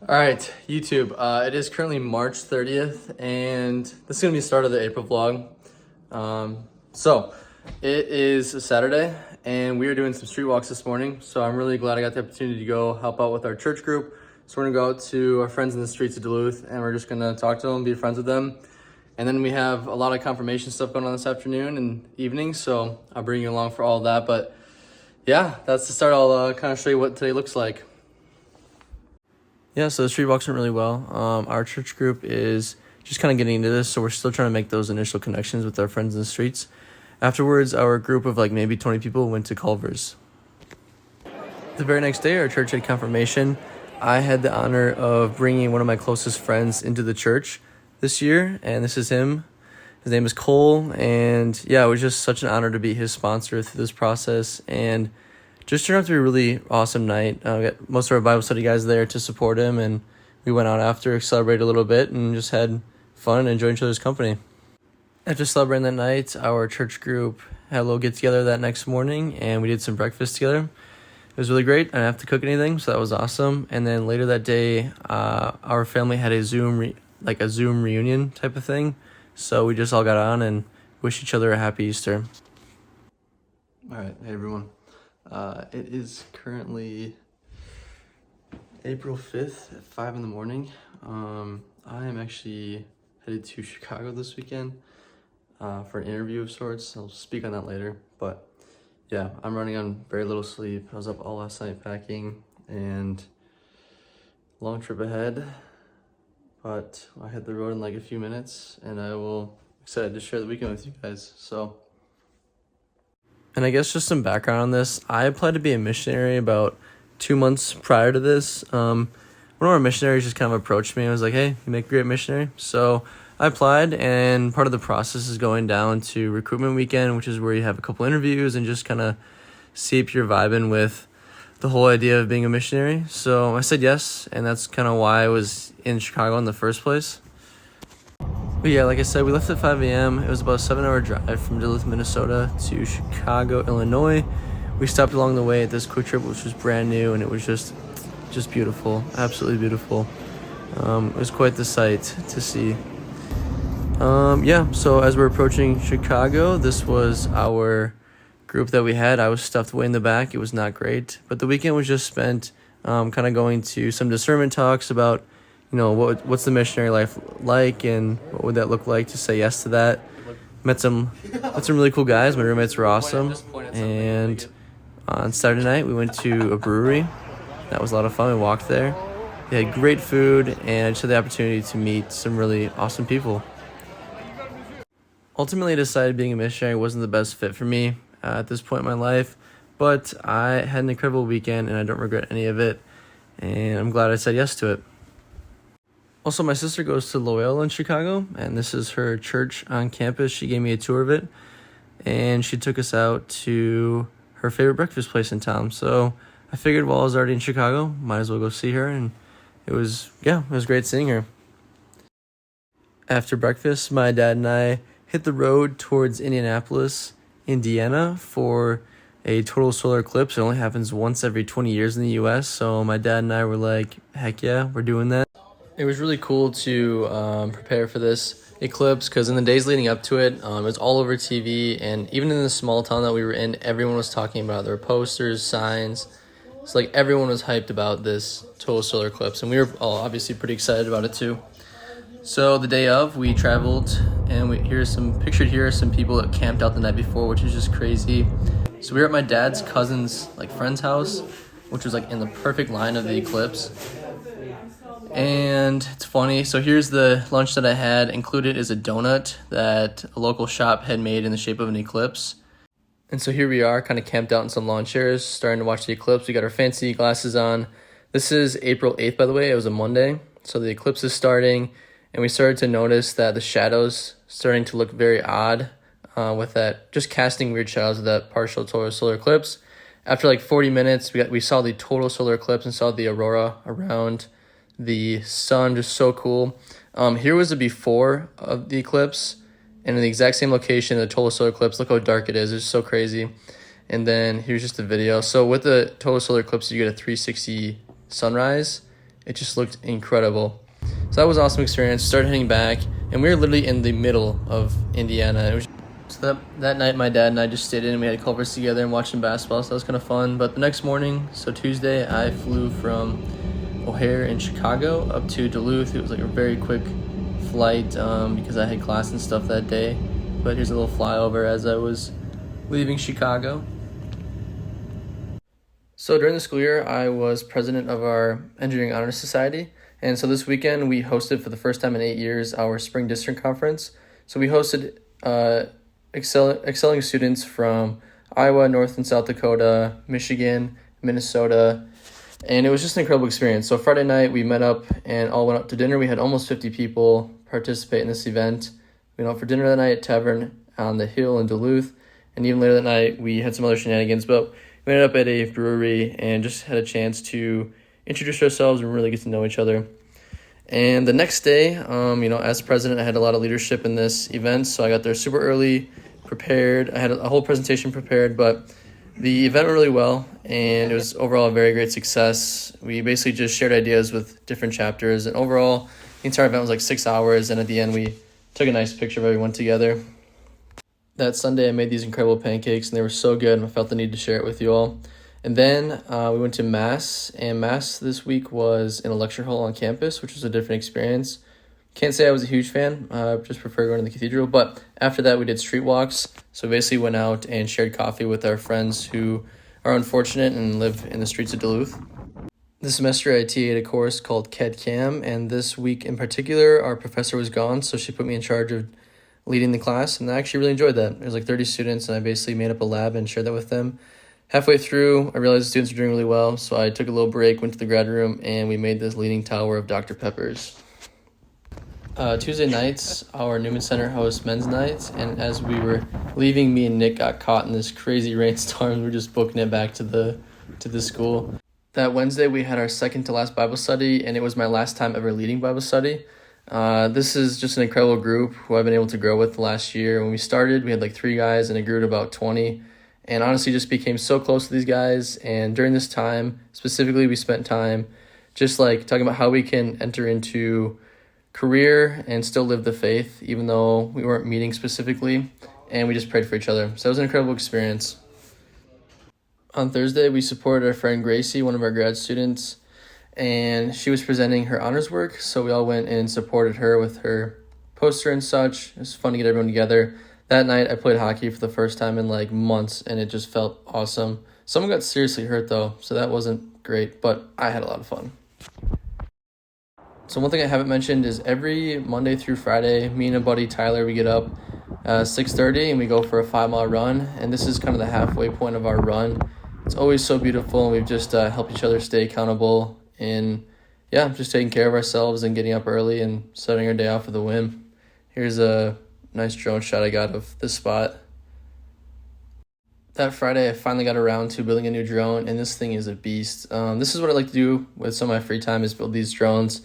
All right, YouTube. It is currently March 30th, and this is gonna be the start of the April vlog. So it is a Saturday, and we are doing some street walks this morning. So I'm really glad I got the opportunity to go help out with our church group. So we're gonna go out to our friends in the streets of Duluth, and we're just gonna talk to them, be friends with them. And then we have a lot of confirmation stuff going on this afternoon and evening. So I'll bring you along for all of that. But yeah, that's the start. I'll kind of show you what today looks like. Yeah, so the street walks went really well. Our church group is just kind of getting into this, so we're still trying to make those initial connections with our friends in the streets. Afterwards, our group of like maybe 20 people went to Culver's. The very next day, our church had confirmation. I had the honor of bringing one of my closest friends into the church this year, and this is him. His name is Cole, and yeah, it was just such an honor to be his sponsor through this process, and just turned out to be a really awesome night. We got most of our Bible study guys there to support him, and we went out after, celebrated a little bit, and just had fun and enjoyed each other's company. After celebrating that night, our church group had a little get-together that next morning, and we did some breakfast together. It was really great. I didn't have to cook anything, so that was awesome. And then later that day, our family had a Zoom reunion type of thing. So we just all got on and wished each other a happy Easter. All right, hey everyone. It is currently April 5th at 5 in the morning. I am actually headed to Chicago this weekend for an interview of sorts. I'll speak on that later, but yeah, I'm running on very little sleep. I was up all last night packing and long trip ahead, but I hit the road in like a few minutes and excited to share the weekend with you guys, so. And I guess just some background on this. I applied to be a missionary about 2 months prior to this. One of our missionaries just kind of approached me and was like, hey, you make a great missionary. So I applied, and part of the process is going down to recruitment weekend, which is where you have a couple interviews and just kind of see if you're vibing with the whole idea of being a missionary. So I said yes, and that's kind of why I was in Chicago in the first place. But yeah, like I said, we left at 5 a.m. It was about a 7-hour drive from Duluth, Minnesota to Chicago, Illinois. We stopped along the way at this Quick Trip, which was brand new, and it was just beautiful, absolutely beautiful. It was quite the sight to see. Yeah, so as we're approaching Chicago, this was our group that we had. I was stuffed way in the back. It was not great, but the weekend was just spent kind of going to some discernment talks about, you know, what's the missionary life like, and what would that look like to say yes to that. Met some really cool guys. My roommates were awesome. And on Saturday night, we went to a brewery. That was a lot of fun. We walked there. They had great food, and I just had the opportunity to meet some really awesome people. Ultimately, I decided being a missionary wasn't the best fit for me at this point in my life, but I had an incredible weekend, and I don't regret any of it, and I'm glad I said yes to it. Also, my sister goes to Loyola in Chicago, and this is her church on campus. She gave me a tour of it, and she took us out to her favorite breakfast place in town. So I figured while I was already in Chicago, might as well go see her, and it was great seeing her. After breakfast, my dad and I hit the road towards Indianapolis, Indiana for a total solar eclipse. It only happens once every 20 years in the US, so my dad and I were like, heck yeah, we're doing that. It was really cool to prepare for this eclipse, because in the days leading up to it, it was all over TV, and even in the small town that we were in, everyone was talking about it. There were posters, signs. It's like everyone was hyped about this total solar eclipse, and we were all obviously pretty excited about it too. So the day of, we traveled, and pictured here are some people that camped out the night before, which is just crazy. So we were at my dad's cousin's friend's house, which was in the perfect line of the eclipse. And it's funny, so here's the lunch that I had. Included is a donut that a local shop had made in the shape of an eclipse. And so here we are, kind of camped out in some lawn chairs, starting to watch the eclipse. We got our fancy glasses on. This is April 8th, by the way. It was a Monday. So the eclipse is starting, and we started to notice that the shadows starting to look very odd with that, just casting weird shadows of that partial total solar eclipse. After 40 minutes, we saw the total solar eclipse and saw the aurora around the sun. Just so cool. Here was the before of the eclipse, and in the exact same location, the total solar eclipse. Look how dark it is. It's so crazy. And then here's just the video. So with the total solar eclipse, you get a 360 sunrise, It just looked incredible. So that was an awesome experience. Started heading back, and we were literally in the middle of Indiana. It was so that night, my dad and I just stayed in and we had Culver's together and watching basketball, so that was kind of fun. But the next morning, so Tuesday, I flew from O'Hare in Chicago up to Duluth. It was like a very quick flight because I had class and stuff that day. But here's a little flyover as I was leaving Chicago. So during the school year, I was president of our Engineering Honor Society. And so this weekend, we hosted for the first time in 8 years our Spring District Conference. So we hosted excelling students from Iowa, North and South Dakota, Michigan, Minnesota, and it was just an incredible experience. So Friday night, we met up and all went out to dinner. We had almost 50 people participate in this event. We went out for dinner that night at Tavern on the Hill in Duluth, and even later that night, we had some other shenanigans, but we ended up at a brewery and just had a chance to introduce ourselves and really get to know each other. And the next day, as president, I had a lot of leadership in this event, so I got there super early, prepared. I had a whole presentation prepared, but the event went really well, and it was overall a very great success. We basically just shared ideas with different chapters, and overall, the entire event was like 6 hours, and at the end, we took a nice picture of everyone together. That Sunday, I made these incredible pancakes, and they were so good, and I felt the need to share it with you all. And then we went to Mass, and Mass this week was in a lecture hall on campus, which was a different experience. Can't say I was a huge fan, just prefer going to the cathedral, but after that we did street walks, so basically went out and shared coffee with our friends who are unfortunate and live in the streets of Duluth. This semester I TA'd a course called CAD-CAM, and this week in particular our professor was gone, so she put me in charge of leading the class, and I actually really enjoyed that. There was like 30 students, and I basically made up a lab and shared that with them. Halfway through, I realized the students were doing really well, so I took a little break, went to the grad room, and we made this leaning tower of Dr. Peppers. Tuesday nights, our Newman Center hosts men's nights, and as we were leaving, me and Nick got caught in this crazy rainstorm. We were just booking it back to the school. That Wednesday, we had our second to last Bible study, and it was my last time ever leading Bible study. This is just an incredible group who I've been able to grow with the last year. When we started, we had like 3 guys, and it grew to about 20. And honestly, just became so close to these guys. And during this time, specifically, we spent time just like talking about how we can enter into career and still live the faith, even though we weren't meeting specifically. And we just prayed for each other. So it was an incredible experience. On Thursday, we supported our friend Gracie, one of our grad students, and she was presenting her honors work. So we all went and supported her with her poster and such. It was fun to get everyone together. That night, I played hockey for the first time in like months, and it just felt awesome. Someone got seriously hurt, though, so that wasn't great, but I had a lot of fun. So one thing I haven't mentioned is every Monday through Friday, me and a buddy, Tyler, we get up 6:30, and we go for a 5-mile run, and this is kind of the halfway point of our run. It's always so beautiful, and we've just helped each other stay accountable in, just taking care of ourselves and getting up early and starting our day off with a win. Here's a nice drone shot I got of this spot. That Friday, I finally got around to building a new drone, and this thing is a beast. This is what I like to do with some of my free time, is build these drones.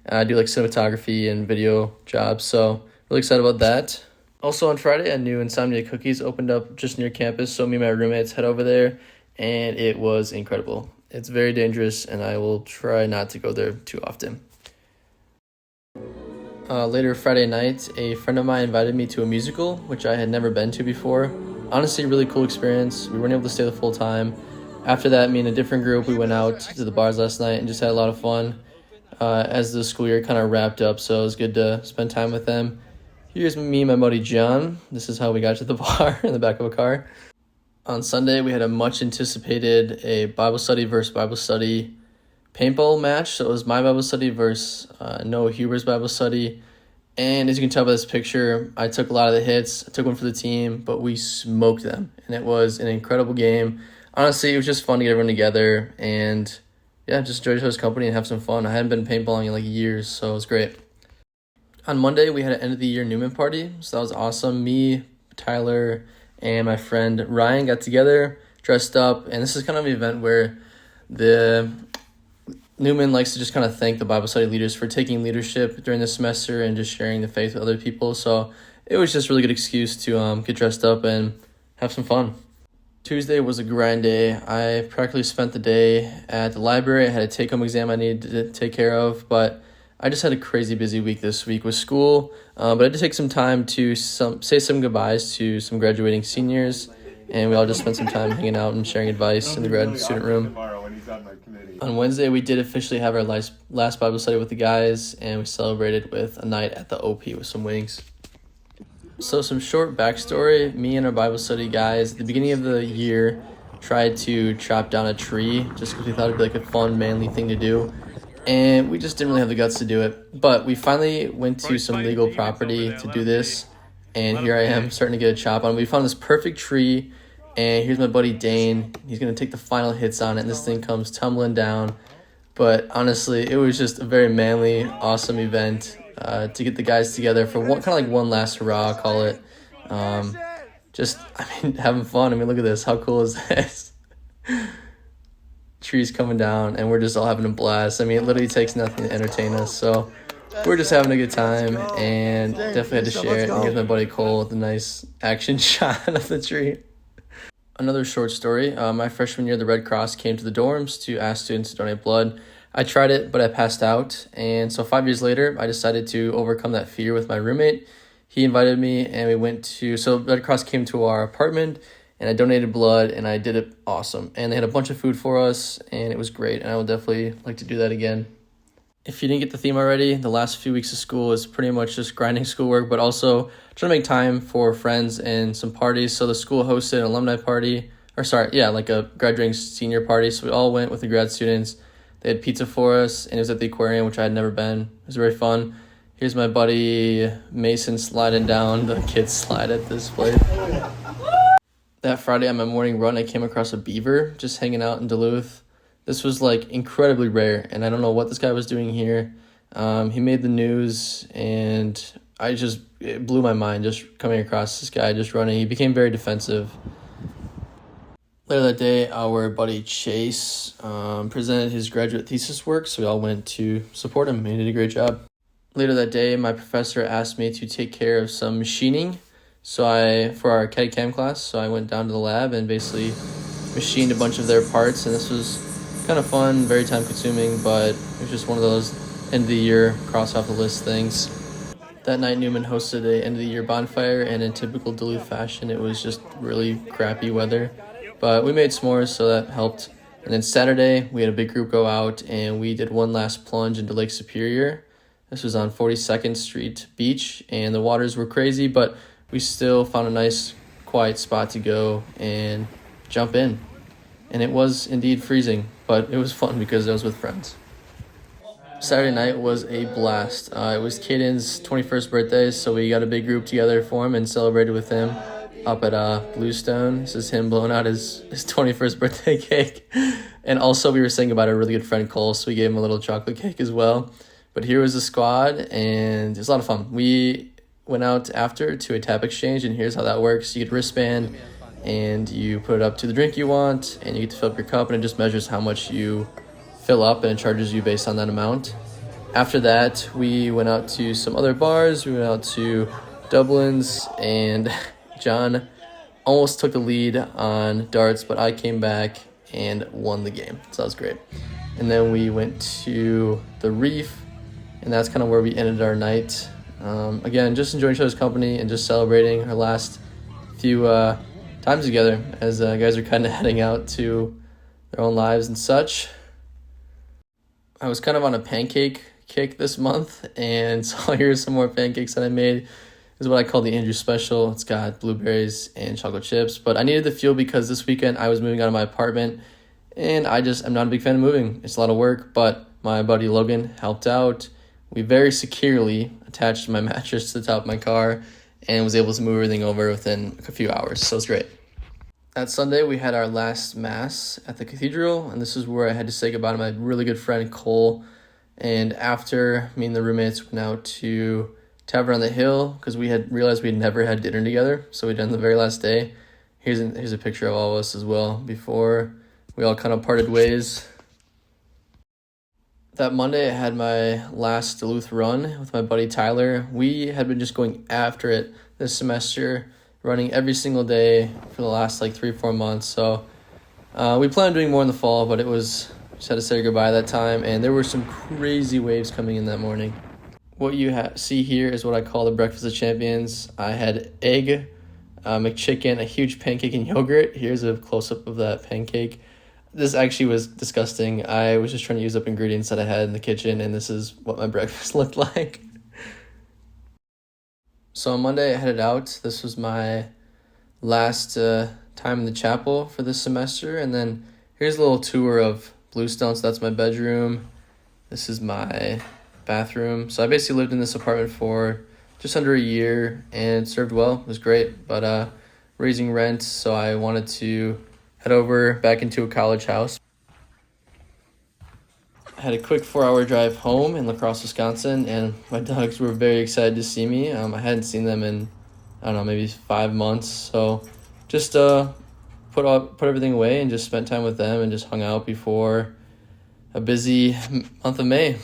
I do like cinematography and video jobs, so really excited about that. Also on Friday, a new Insomnia Cookies opened up just near campus, so me and my roommates head over there, and it was incredible. It's very dangerous, and I will try not to go there too often. Later Friday night, a friend of mine invited me to a musical, which I had never been to before. Honestly, really cool experience. We weren't able to stay the full time. After that, me and a different group, we went out to the bars last night and just had a lot of fun as the school year kind of wrapped up, so it was good to spend time with them. Here's me and my buddy John. This is how we got to the bar in the back of a car. On Sunday, we had a much anticipated Bible study versus Bible study paintball match. So it was my Bible study versus Noah Huber's Bible study. And as you can tell by this picture, I took a lot of the hits. I took one for the team, but we smoked them. And it was an incredible game. Honestly, it was just fun to get everyone together and just enjoy each other's company and have some fun. I hadn't been paintballing in like years, so it was great. On Monday, we had an end of the year Newman party. So that was awesome. Me, Tyler, and my friend Ryan got together, dressed up. And this is kind of an event where the Newman likes to just kind of thank the Bible study leaders for taking leadership during the semester and just sharing the faith with other people. So it was just a really good excuse to get dressed up and have some fun. Tuesday was a grind day. I practically spent the day at the library. I had a take-home exam I needed to take care of, but I just had a crazy busy week this week with school. But I did take some time to say some goodbyes to some graduating seniors, and we all just spent some time hanging out and sharing advice in the grad student room. On Wednesday, we did officially have our last Bible study with the guys, and we celebrated with a night at the OP with some wings. So some short backstory, me and our Bible study guys, at the beginning of the year, tried to chop down a tree just because we thought it'd be like a fun, manly thing to do. And we just didn't really have the guts to do it. But we finally went to some legal property to do this. And here I am starting to get a chop on. We found this perfect tree. And here's my buddy Dane. He's going to take the final hits on it. And this thing comes tumbling down. But honestly, it was just a very manly, awesome event to get the guys together for one, kind of like one last hurrah, I'll call it. Having fun. I mean, look at this. How cool is this? Trees coming down, and we're just all having a blast. I mean, it literally takes nothing to entertain us. So we're just having a good time, and definitely had to share it. And here's my buddy Cole with a nice action shot of the tree. Another short story. My freshman year, the Red Cross came to the dorms to ask students to donate blood. I tried it, but I passed out. And so 5 years later, I decided to overcome that fear with my roommate. He invited me, and we went to, so Red Cross came to our apartment, and I donated blood, and I did it awesome. And they had a bunch of food for us, and it was great. And I would definitely like to do that again. If you didn't get the theme already, the last few weeks of school is pretty much just grinding schoolwork, but also trying to make time for friends and some parties. So the school hosted an alumni party, like a graduating senior party. So we all went with the grad students. They had pizza for us, and it was at the aquarium, which I had never been. It was very fun. Here's my buddy Mason sliding down the kids' slide at this place. That Friday on my morning run, I came across a beaver just hanging out in Duluth. This was like incredibly rare, and I don't know what this guy was doing here. He made the news, and it blew my mind just coming across this guy just running. He became very defensive. Later that day, our buddy Chase presented his graduate thesis work, so we all went to support him. He did a great job. Later that day, my professor asked me to take care of some machining for our CAD CAM class. So I went down to the lab and basically machined a bunch of their parts, and this was kind of fun, very time consuming, but it was just one of those end of the year cross off the list things. That night, Newman hosted a end of the year bonfire, and in typical Duluth fashion, it was just really crappy weather. But we made s'mores, so that helped. And then Saturday, we had a big group go out, and we did one last plunge into Lake Superior. This was on 42nd Street Beach, and the waters were crazy, but we still found a nice, quiet spot to go and jump in. And it was indeed freezing, but it was fun because I was with friends. Saturday night was a blast. It was Caden's 21st birthday, so we got a big group together for him and celebrated with him up at Bluestone. This is him blowing out his 21st birthday cake. And also we were saying about a really good friend, Cole, so we gave him a little chocolate cake as well. But here was the squad, and it was a lot of fun. We went out after to a tap exchange, and here's how that works. You get a wristband, and you put it up to the drink you want, and you get to fill up your cup, and it just measures how much you fill up, and it charges you based on that amount. After that, we went out to some other bars. We went out to Dublin's, and John almost took the lead on darts, but I came back and won the game, so that was great. And then we went to the Reef, and that's kind of where we ended our night. Again, just enjoying each other's company and just celebrating our last few times together as guys are kind of heading out to their own lives and such. I was kind of on a pancake kick this month, and so here's some more pancakes that I made. This is what I call the Andrew Special. It's got blueberries and chocolate chips, but I needed the fuel because this weekend I was moving out of my apartment, and I'm not a big fan of moving. It's a lot of work, but my buddy Logan helped out. We very securely attached my mattress to the top of my car and was able to move everything over within a few hours, so it's great. That Sunday, we had our last mass at the cathedral, and this is where I had to say goodbye to my really good friend, Cole. And after, me and the roommates went out to Tavern on the Hill because we had realized we'd never had dinner together, so we did on the very last day. Here's a picture of all of us as well before we all kind of parted ways. That Monday, I had my last Duluth run with my buddy Tyler. We had been just going after it this semester. running every single day for the last like 3-4 months. So we plan on doing more in the fall, but just had to say goodbye that time, and there were some crazy waves coming in that morning. What you see here is what I call the breakfast of champions. I had egg, McChicken, a huge pancake, and yogurt. Here's a close-up of that pancake. This actually was disgusting. I was just trying to use up ingredients that I had in the kitchen, and this is what my breakfast looked like. So on Monday, I headed out. This was my last time in the chapel for this semester, and then here's a little tour of Bluestone. So that's my bedroom. This is my bathroom. So I basically lived in this apartment for just under a year, and it served well. It was great, but raising rent, so I wanted to head over back into a college house. I had a quick 4-hour drive home in La Crosse, Wisconsin, and my dogs were very excited to see me. I hadn't seen them in, I don't know, maybe 5 months, so just put everything away and just spent time with them and just hung out before a busy month of May.